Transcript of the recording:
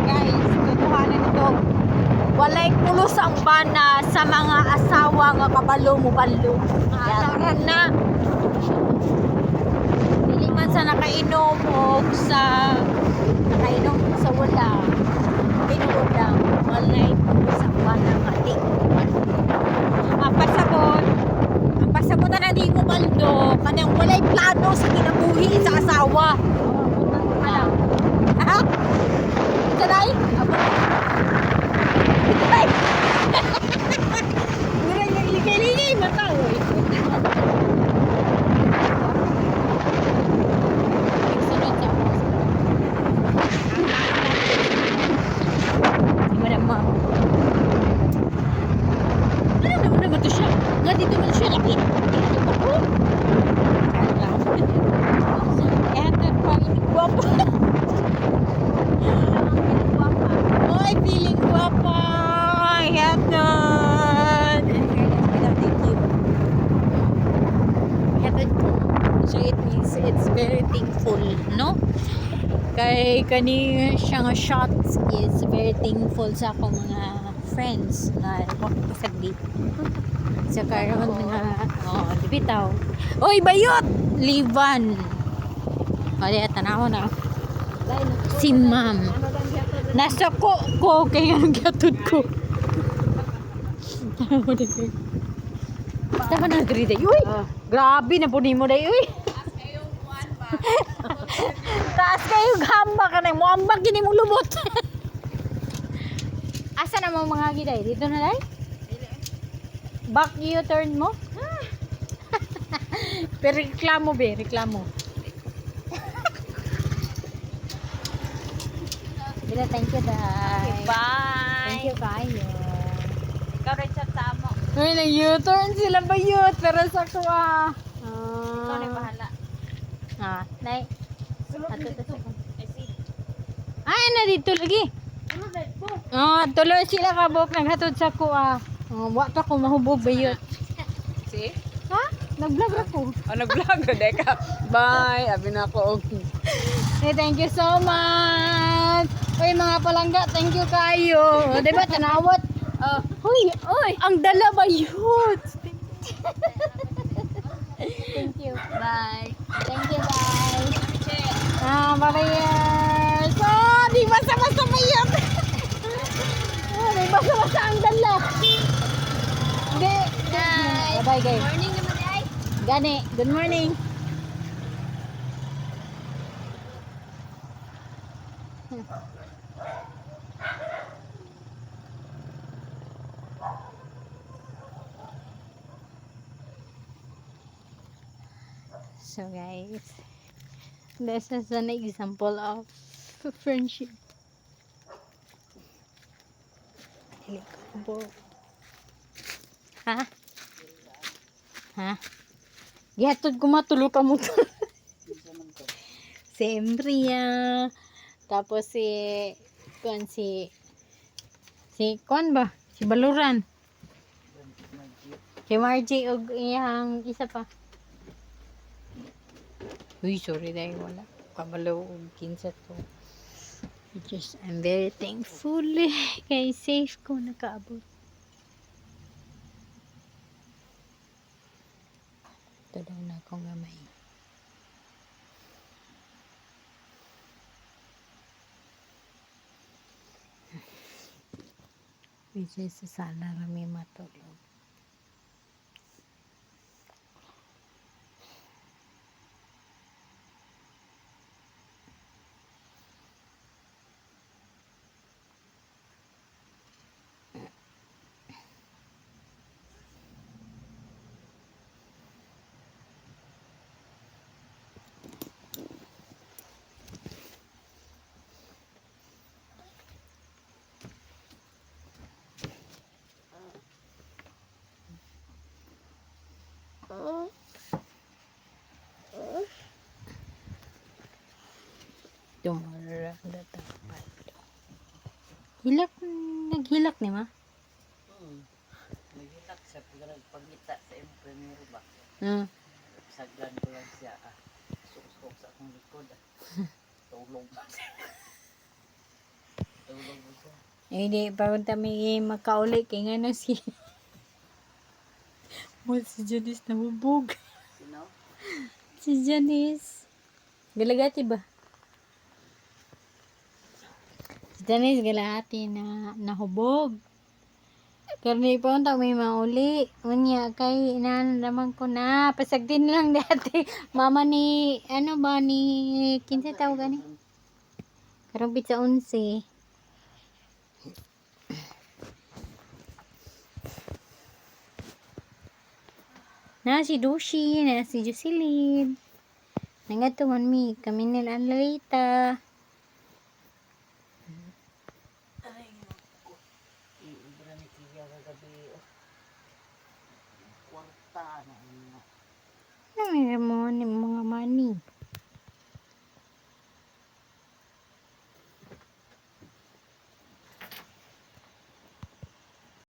guys, tutuhanan ito. Walay pulos ang bana sa mga asawa nga kabalo mo balo. Ataran na. Dili man sa nakainom o sa nakainom sa wala. Tinuod lang. Walay pulos ang bana nga di. Ang pasabot na di mo baldo. Kanang walay plano sa kinabuhi sa asawa. Ha? Kanay? Ay! Murang nagligay-ligay mata, oy. Sunod sa ako. Si Madam Ma'am. Ano naman ito siya? Nga dito man siya laki. Ako? Kaya ito pang guwapo. Oy, feeling guwapa. Heaven. Thank you. Heaven. So it means it's very thankful, no? Kay kani siya nga shots is very thankful sa akong mga friends na sagdi. Sa karon nga bitaw. Oy, bayot. Livan. Kaya tanaw na. Si ma'am. Nasa ko kaya ang gatod ko. Tama na diri day. Uy. Grabe na pud mo day uy. Taas kayo gamba ka na mo ambag kini mong lubot. Asa na mo mga giday? Dito na day? Back U-turn mo? Pero reklamo be, reklamo. Bila, thank you, Day. Bye! Thank you, kayo. Ikaw rin siya sa amo. Uy, na-U-turn sila ba yun? Pero sa kuha. Ikaw rin bahala. Nay. I see. Ay, na dito lagi. Tuloy sila kabok naghatod sa kuha. Wa pa ko mahubog ba yun? See? Ha? Nag-vlog ako. Nag-vlog na ka. Bye! Abi na ako. Hey, thank you so much. Uy, mga palangga, thank you kayo. Diba, tanawat? Uy, ang dala ba yun? Thank you. Bye. Thank you, guys. Bye-bye. Di basa-basa ba yun? Di basa-basa ang dala. Hindi. Bye-bye, guys. Good morning naman ay. Gani, good morning. So guys, this is an example of friendship. Ha? Ha? Gihatod ko matulog ka mo. Si Embria, tapos si Kwan ba? Si Baluran. Si Margie og iyang isa pa. Uy, sorry dahil wala. Kabalaw og kinsa to. I'm very thankful kay safe ko nakaabot. Ito daw na akong gamay. Which is sana rami matulog. Tumara dapat. Hilak, naghilak ni ma? Naghilak siya pagita sa empremero ba? Saglan ko lang siya. Suksok sa akong likod. Tulog. Hindi pa rin kami makauli kay nga na si si Janice nahubog. Sino? Si Janice. Galagati ba? Si Janice galahati na nahubog. Karni pa unta may mauli. Unya kay inandaman ko na. Pasagdin lang dati. Mama ni, ano ba ni, kinsa tawag gani? Karong pizza 11. Na si Dushi, na si Jocelyn. Nangatungan mi, kami nila Lalita. Ay, naku. Iibra ni Kia kagabi. Kwarta na. Ano mo ni mga